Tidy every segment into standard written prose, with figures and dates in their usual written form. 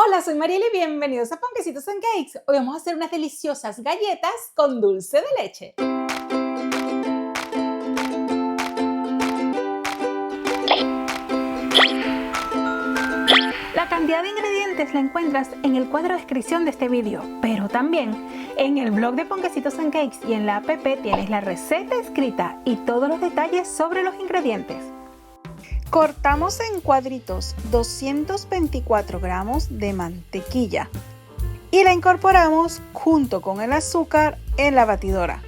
Hola, soy Mariela y bienvenidos a Ponquecitos and Cakes. Hoy vamos a hacer unas deliciosas galletas con dulce de leche. La cantidad de ingredientes la encuentras en el cuadro de descripción de este vídeo, pero también en el blog de Ponquecitos and Cakes y en la app tienes la receta escrita y todos los detalles sobre los ingredientes. Cortamos en cuadritos 224 gramos de mantequilla y la incorporamos junto con el azúcar en la batidora,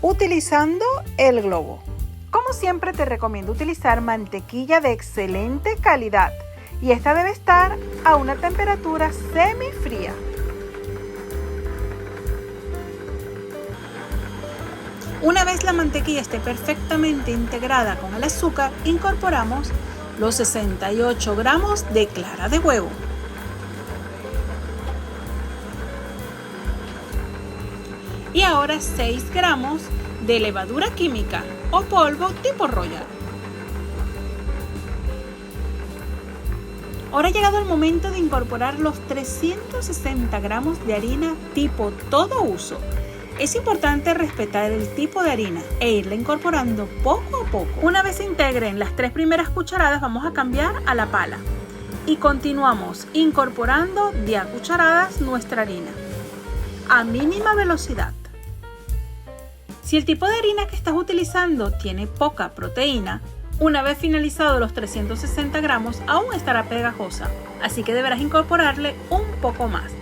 utilizando el globo. Como siempre te recomiendo utilizar mantequilla de excelente calidad y esta debe estar a una temperatura semifría. Una vez la mantequilla esté perfectamente integrada con el azúcar, incorporamos los 68 gramos de clara de huevo. Y ahora 6 gramos de levadura química o polvo tipo Royal. Ahora ha llegado el momento de incorporar los 360 gramos de harina tipo todo uso. Es importante respetar el tipo de harina e irla incorporando poco a poco. Una vez se integren las 3 primeras cucharadas, vamos a cambiar a la pala. Y continuamos incorporando de a cucharadas nuestra harina a mínima velocidad. Si el tipo de harina que estás utilizando tiene poca proteína, una vez finalizados los 360 gramos aún estará pegajosa, así que deberás incorporarle un poco más.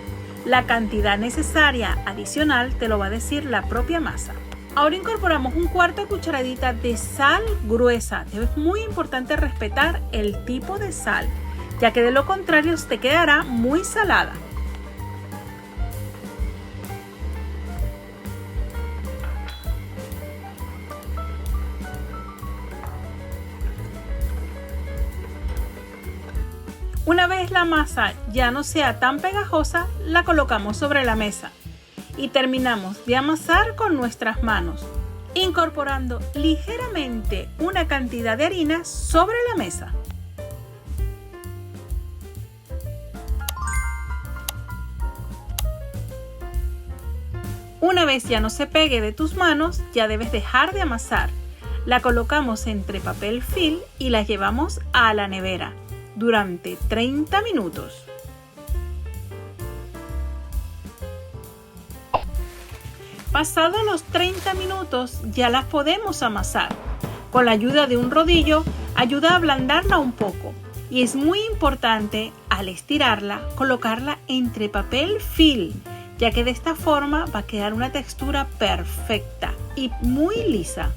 La cantidad necesaria adicional te lo va a decir la propia masa. Ahora incorporamos un cuarto de cucharadita de sal gruesa. Es muy importante respetar el tipo de sal, ya que de lo contrario te quedará muy salada. Una vez la masa ya no sea tan pegajosa, la colocamos sobre la mesa y terminamos de amasar con nuestras manos, incorporando ligeramente una cantidad de harina sobre la mesa. Una vez ya no se pegue de tus manos, ya debes dejar de amasar. La colocamos entre papel film y la llevamos a la nevera durante 30 minutos. Pasados los 30 minutos ya las podemos amasar. Con la ayuda de un rodillo ayuda a ablandarla un poco y es muy importante al estirarla colocarla entre papel film, ya que de esta forma va a quedar una textura perfecta y muy lisa.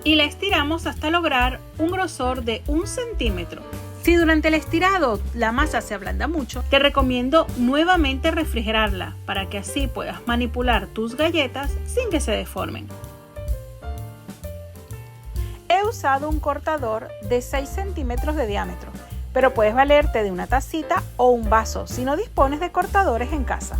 Y la estiramos hasta lograr un grosor de 1 centímetro. Si durante el estirado la masa se ablanda mucho, te recomiendo nuevamente refrigerarla para que así puedas manipular tus galletas sin que se deformen. He usado un cortador de 6 centímetros de diámetro, pero puedes valerte de una tacita o un vaso si no dispones de cortadores en casa.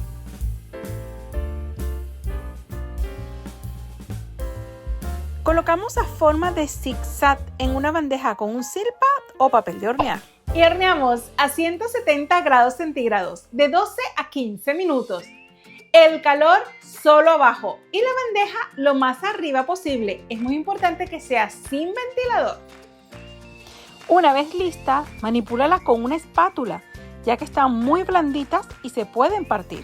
Colocamos a forma de zigzag en una bandeja con un silpat o papel de hornear. Y horneamos a 170 grados centígrados de 12 a 15 minutos. El calor solo abajo y la bandeja lo más arriba posible. Es muy importante que sea sin ventilador. Una vez lista, manipúlala con una espátula, ya que están muy blanditas y se pueden partir.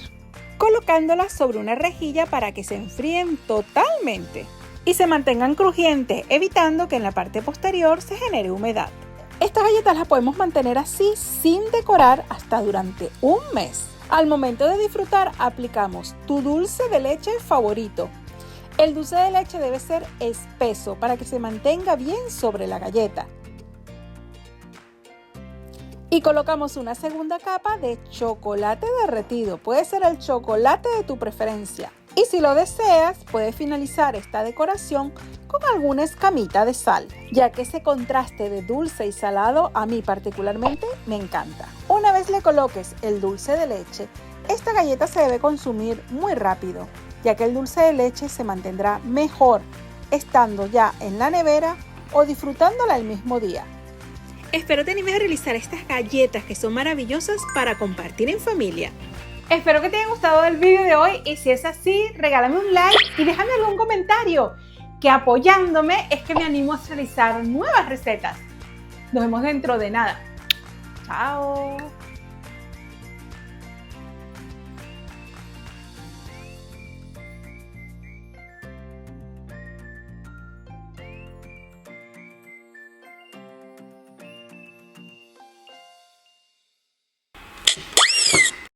Colocándolas sobre una rejilla para que se enfríen totalmente y se mantengan crujientes, evitando que en la parte posterior se genere humedad. Estas galletas las podemos mantener así sin decorar hasta durante un mes. Al momento de disfrutar, aplicamos tu dulce de leche favorito. El dulce de leche debe ser espeso para que se mantenga bien sobre la galleta. Y colocamos una segunda capa de chocolate derretido. Puede ser el chocolate de tu preferencia. Y si lo deseas, puedes finalizar esta decoración con alguna escamita de sal, ya que ese contraste de dulce y salado a mí particularmente me encanta. Una vez le coloques el dulce de leche, esta galleta se debe consumir muy rápido. ya que el dulce de leche se mantendrá mejor estando ya en la nevera o disfrutándola el mismo día. Espero te animes a realizar estas galletas que son maravillosas para compartir en familia. Espero que te haya gustado el video de hoy y si es así, regálame un like y déjame algún comentario, que apoyándome es que me animo a realizar nuevas recetas. Nos vemos dentro de nada. Chao.